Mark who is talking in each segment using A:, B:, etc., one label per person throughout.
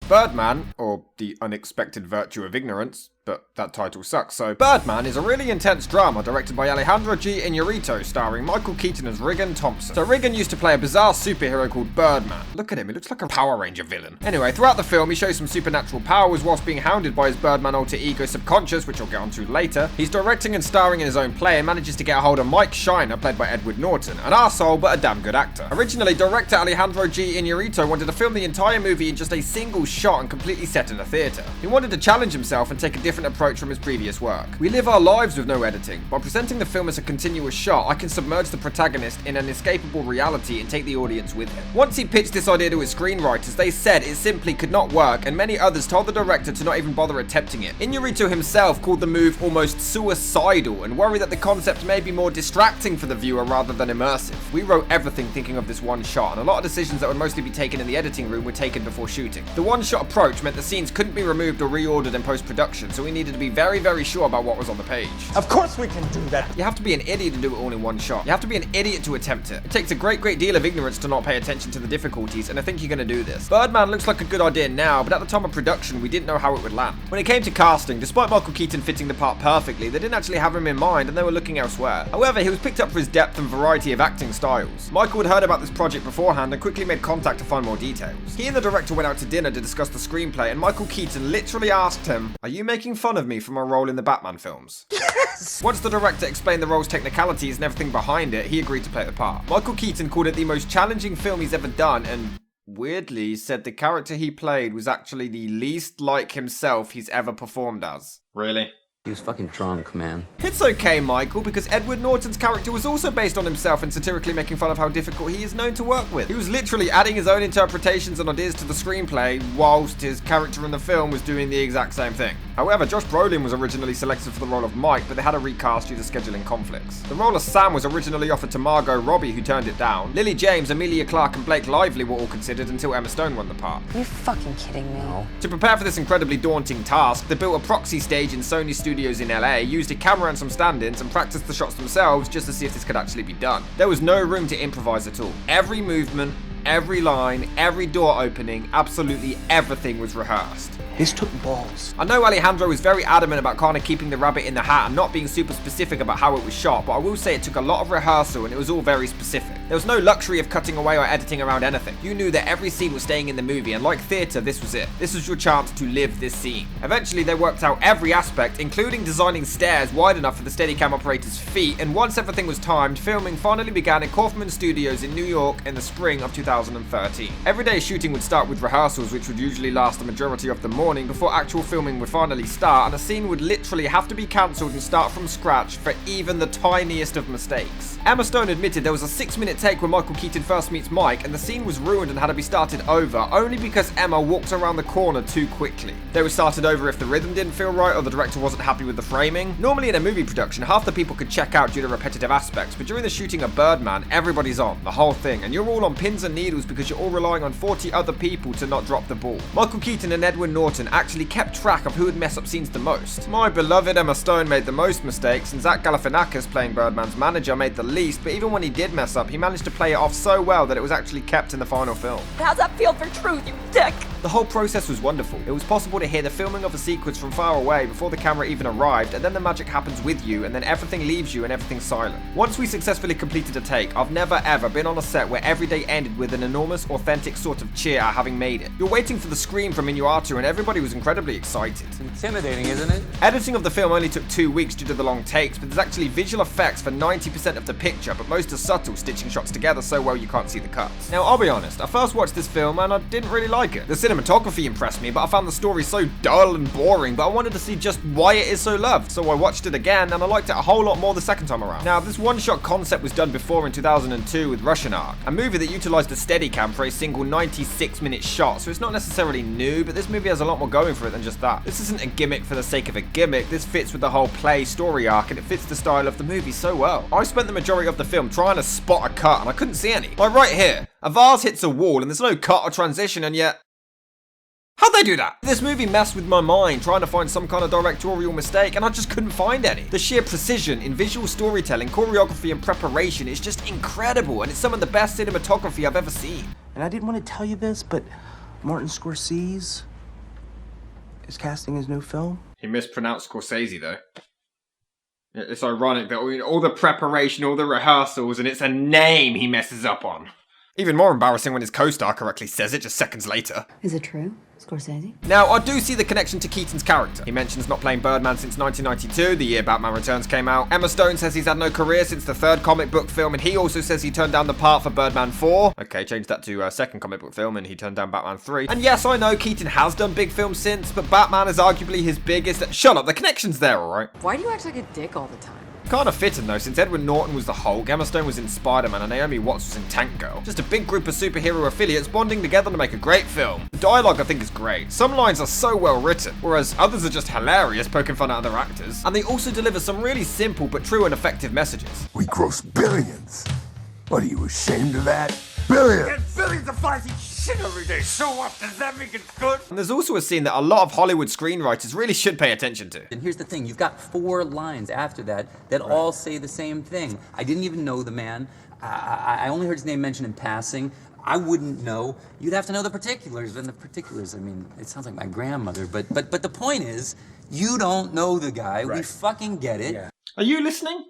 A: Birdman, or The Unexpected Virtue of Ignorance, but that title sucks, so Birdman is a really intense drama directed by Alejandro G. Inarritu, starring Michael Keaton as Regan Thompson. So Regan used to play a bizarre superhero called Birdman. Look at him, he looks like a Power Ranger villain. Anyway, throughout the film, he shows some supernatural powers whilst being hounded by his Birdman alter ego Subconscious, which I'll get onto later. He's directing and starring in his own play and manages to get a hold of Mike Shiner, played by Edward Norton, an arsehole but a damn good actor. Originally, director Alejandro G. Inarritu wanted to film the entire movie in just a single shot and completely set in a theatre. He wanted to challenge himself and take a different approach from his previous work. We live our lives with no editing. By presenting the film as a continuous shot, I can submerge the protagonist in an inescapable reality and take the audience with him. Once he pitched this idea to his screenwriters, they said it simply could not work, and many others told the director to not even bother attempting it. Inarritu himself called the move almost suicidal and worried that the concept may be more distracting for the viewer rather than immersive. We wrote everything thinking of this one shot, and a lot of decisions that would mostly be taken in the editing room were taken before shooting. The one-shot approach meant the scenes couldn't be removed or reordered in post-production, so we needed to be very, very sure about what was on the page.
B: Of course we can do that.
A: You have to be an idiot to do it all in one shot. You have to be an idiot to attempt it. It takes a great deal of ignorance to not pay attention to the difficulties, and I think you're gonna do this. Birdman looks like a good idea now, but at the time of production, we didn't know how it would land. When it came to casting, despite Michael Keaton fitting the part perfectly, they didn't actually have him in mind, and they were looking elsewhere. However, he was picked up for his depth and variety of acting styles. Michael had heard about this project beforehand and quickly made contact to find more details. He and the director went out to dinner to discuss the screenplay, and Michael Keaton literally asked him, "Are you making fun of me for my role in the Batman films?"
B: Yes!
A: Once the director explained the role's technicalities and everything behind it, he agreed to play the part. Michael Keaton called it the most challenging film he's ever done, and weirdly said the character he played was actually the least like himself he's ever performed as. Really?
C: He was fucking drunk, man.
A: It's okay, Michael, because Edward Norton's character was also based on himself and satirically making fun of how difficult he is known to work with. He was literally adding his own interpretations and ideas to the screenplay, whilst his character in the film was doing the exact same thing. However, Josh Brolin was originally selected for the role of Mike, but they had to recast due to scheduling conflicts. The role of Sam was originally offered to Margot Robbie, who turned it down. Lily James, Emilia Clarke, and Blake Lively were all considered until Emma Stone won the part.
D: Are you fucking kidding me?
C: No.
A: To prepare for this incredibly daunting task, they built a proxy stage in Sony Studios in LA, used a camera and some stand-ins, and practiced the shots themselves just to see if this could actually be done. There was no room to improvise at all. Every movement, every line, every door opening, absolutely everything was rehearsed.
B: This took balls.
A: I know Alejandro was very adamant about kind of keeping the rabbit in the hat and not being super specific about how it was shot, but I will say it took a lot of rehearsal and it was all very specific. There was no luxury of cutting away or editing around anything. You knew that every scene was staying in the movie, and like theatre, this was it. This was your chance to live this scene. Eventually, they worked out every aspect, including designing stairs wide enough for the Steadicam operator's feet, and once everything was timed, filming finally began at Kaufman Studios in New York in the spring of 2013. Every day shooting would start with rehearsals, which would usually last the majority of the morning before actual filming would finally start, and a scene would literally have to be cancelled and start from scratch for even the tiniest of mistakes. Emma Stone admitted there was a 6-minute take when Michael Keaton first meets Mike, and the scene was ruined and had to be started over, only because Emma walked around the corner too quickly. They were started over if the rhythm didn't feel right or the director wasn't happy with the framing. Normally in a movie production, half the people could check out due to repetitive aspects, but during the shooting of Birdman, everybody's on, the whole thing, and you're all on pins and needles because you're all relying on 40 other people to not drop the ball. Michael Keaton and Edward Norton actually kept track of who would mess up scenes the most. My beloved Emma Stone made the most mistakes, and Zach Galifianakis, playing Birdman's manager, made the least, but even when he did mess up, he managed to play it off so well that it was actually kept in the final film.
D: How's that feel for truth, you dick?
A: The whole process was wonderful. It was possible to hear the filming of a sequence from far away before the camera even arrived, and then the magic happens with you, and then everything leaves you and everything's silent. Once we successfully completed a take, I've never ever been on a set where every day ended with an enormous, authentic sort of cheer at having made it. You're waiting for the scream from Inarritu, and everybody was incredibly excited.
C: Intimidating, isn't it?
A: Editing of the film only took 2 weeks due to the long takes, but there's actually visual effects for 90% of the picture, but most are subtle, stitching shots together so well you can't see the cuts. Now, I'll be honest, I first watched this film and I didn't really like it. The cinematography impressed me, but I found the story so dull and boring, but I wanted to see just why it is so loved, so I watched it again and I liked it a whole lot more the second time around. Now, this one-shot concept was done before in 2002 with Russian Ark, a movie that utilized the Steadicam for a single 96-minute shot, so it's not necessarily new, but this movie has a lot more going for it than just that. This isn't a gimmick for the sake of a gimmick, this fits with the whole play story arc and it fits the style of the movie so well. I spent the majority of the film trying to spot a cut and I couldn't see any. Like right here, a vase hits a wall and there's no cut or transition, and yet how'd they do that? This movie messed with my mind trying to find some kind of directorial mistake and I just couldn't find any. The sheer precision in visual storytelling, choreography and preparation is just incredible, and it's some of the best cinematography I've ever seen.
B: And I didn't want to tell you this, but Martin Scorsese is casting his new film.
A: He mispronounced Scorsese, though. It's ironic that all the preparation, all the rehearsals, and it's a name he messes up on. Even more embarrassing when his co-star correctly says it just seconds later.
D: Is it true, Scorsese?
A: Now, I do see the connection to Keaton's character. He mentions not playing Birdman since 1992, the year Batman Returns came out. Emma Stone says he's had no career since the third comic book film, and he also says he turned down the part for Birdman 4. Okay, change that to second comic book film, and he turned down Batman 3. And yes, I know Keaton has done big films since, but Batman is arguably his biggest. Shut up, the connection's there, alright?
D: Why do you act like a dick all the time?
A: Kind of fitting though, since Edward Norton was the Hulk, Emma Stone was in Spider-Man, and Naomi Watts was in Tank Girl. Just a big group of superhero affiliates bonding together to make a great film. The dialogue I think is great. Some lines are so well written, whereas others are just hilarious, poking fun at other actors. And they also deliver some really simple but true and effective messages.
E: We gross billions. What are you ashamed of that? Billions!
B: Billions of flies eat shit every day. So what? Does that make it good?
A: And there's also a scene that a lot of Hollywood screenwriters really should pay attention to.
C: And here's the thing, you've got 4 lines after that all say the same thing. I didn't even know the man. I only heard his name mentioned in passing. I wouldn't know. You'd have to know the particulars. And the particulars, I mean, it sounds like my grandmother. But the point is, you don't know the guy. Right. We fucking get it. Yeah.
A: Are you listening?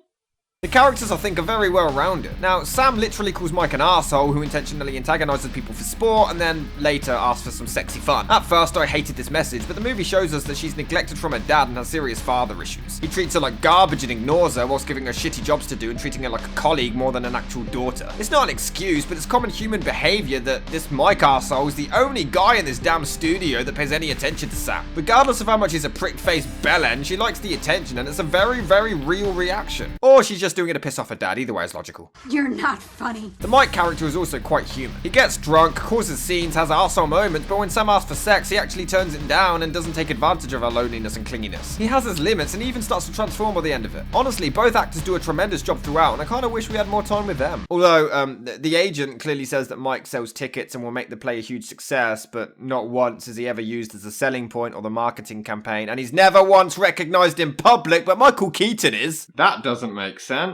A: The characters, I think, are very well rounded. Now, Sam literally calls Mike an arsehole who intentionally antagonizes people for sport and then later asks for some sexy fun. At first, I hated this message, but the movie shows us that she's neglected from her dad and has serious father issues. He treats her like garbage and ignores her whilst giving her shitty jobs to do and treating her like a colleague more than an actual daughter. It's not an excuse, but it's common human behavior that this Mike arsehole is the only guy in this damn studio that pays any attention to Sam. Regardless of how much he's a prick-faced bellend, she likes the attention and it's a very, very real reaction. Or she's just doing it to piss off her dad. Either way is logical.
D: You're not funny.
A: The Mike character is also quite human. He gets drunk, causes scenes, has arsehole moments, but when Sam asks for sex, he actually turns it down and doesn't take advantage of her loneliness and clinginess. He has his limits and even starts to transform by the end of it. Honestly, both actors do a tremendous job throughout, and I kind of wish we had more time with them. Although, the agent clearly says that Mike sells tickets and will make the play a huge success, but not once is he ever used as a selling point or the marketing campaign, and he's never once recognized in public, but Michael Keaton is. That doesn't make sense.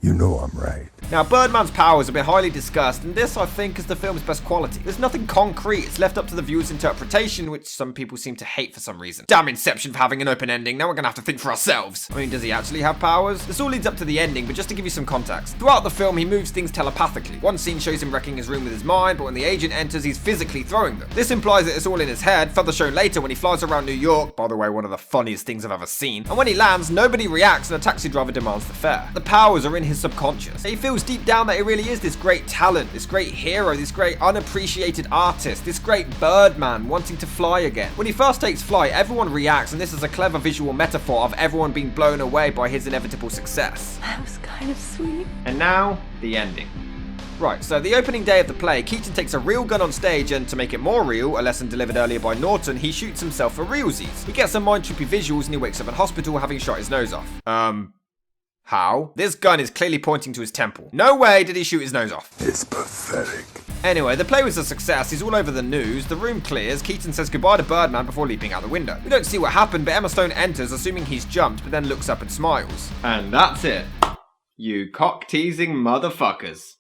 E: You know I'm right.
A: Now, Birdman's powers have been highly discussed, and this, I think, is the film's best quality. There's nothing concrete, it's left up to the viewer's interpretation, which some people seem to hate for some reason. Damn Inception for having an open ending, now we're gonna have to think for ourselves. I mean, does he actually have powers? This all leads up to the ending, but just to give you some context. Throughout the film, he moves things telepathically. One scene shows him wrecking his room with his mind, but when the agent enters, he's physically throwing them. This implies that it's all in his head, further shown later when he flies around New York, by the way, one of the funniest things I've ever seen. And when he lands, nobody reacts and a taxi driver demands the fare. The powers are in his subconscious. He feels deep down that he really is this great talent, this great hero, this great unappreciated artist, this great Birdman wanting to fly again. When he first takes flight, everyone reacts, and this is a clever visual metaphor of everyone being blown away by his inevitable success.
D: That was kind of sweet.
A: And now, the ending. Right, so the opening day of the play, Keaton takes a real gun on stage and, to make it more real, a lesson delivered earlier by Norton, he shoots himself for realsies. He gets some mind-trippy visuals and he wakes up in hospital having shot his nose off. How? This gun is clearly pointing to his temple. No way did he shoot his nose off.
E: It's pathetic.
A: Anyway, the play was a success, he's all over the news, the room clears, Keaton says goodbye to Birdman before leaping out the window. We don't see what happened, but Emma Stone enters, assuming he's jumped, but then looks up and smiles. And that's it. You cock-teasing motherfuckers.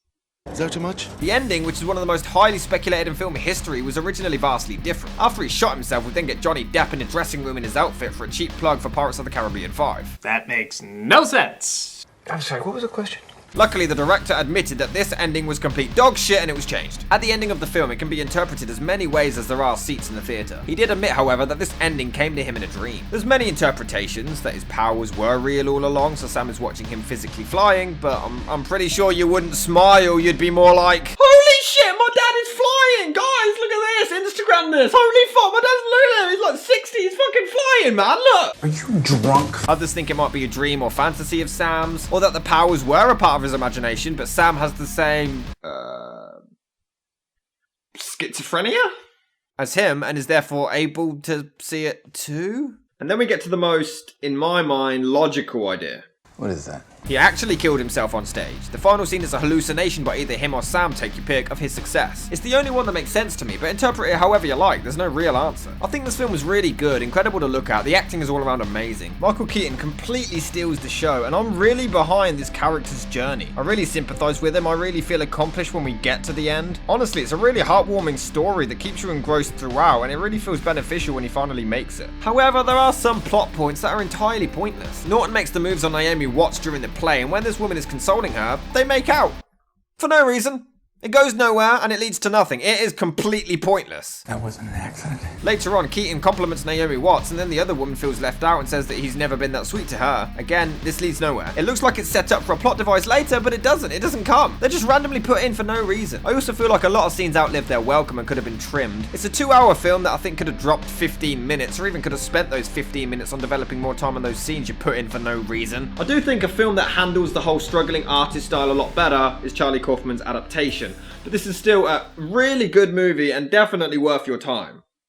B: Is that too much?
A: The ending, which is one of the most highly speculated in film history, was originally vastly different. After he shot himself, we then get Johnny Depp in a dressing room in his outfit for a cheap plug for Pirates of the Caribbean 5.
B: That makes no sense. I'm sorry, what was the question?
A: Luckily, the director admitted that this ending was complete dog shit and it was changed. At the ending of the film, it can be interpreted as many ways as there are seats in the theatre. He did admit, however, that this ending came to him in a dream. There's many interpretations, that his powers were real all along, so Sam is watching him physically flying, but I'm pretty sure you wouldn't smile, you'd be more like, holy shit, my dad is flying! Guys, look at this, Instagram this, holy fuck, my dad's look, he's like 60, he's fucking flying, man, look!
E: Are you drunk?
A: Others think it might be a dream or fantasy of Sam's, or that the powers were a part of his imagination, but Sam has the same, schizophrenia as him and is therefore able to see it too? And then we get to the most, in my mind, logical idea.
C: What is that?
A: He actually killed himself on stage. The final scene is a hallucination by either him or Sam, take your pick, of his success. It's the only one that makes sense to me, but interpret it however you like, there's no real answer. I think this film was really good, incredible to look at, the acting is all around amazing. Michael Keaton completely steals the show, and I'm really behind this character's journey. I really sympathize with him, I really feel accomplished when we get to the end. Honestly, it's a really heartwarming story that keeps you engrossed throughout, and it really feels beneficial when he finally makes it. However, there are some plot points that are entirely pointless. Norton makes the moves on Naomi Watts during the play, and when this woman is consoling her, they make out. For no reason. It goes nowhere and it leads to nothing. It is completely pointless.
E: That wasn't an accident.
A: Later on, Keaton compliments Naomi Watts and then the other woman feels left out and says that he's never been that sweet to her. Again, this leads nowhere. It looks like it's set up for a plot device later, but it doesn't. It doesn't come. They're just randomly put in for no reason. I also feel like a lot of scenes outlived their welcome and could have been trimmed. It's a 2-hour film that I think could have dropped 15 minutes or even could have spent those 15 minutes on developing more time on those scenes you put in for no reason. I do think a film that handles the whole struggling artist style a lot better is Charlie Kaufman's adaptation. But this is still a really good movie and definitely worth your time.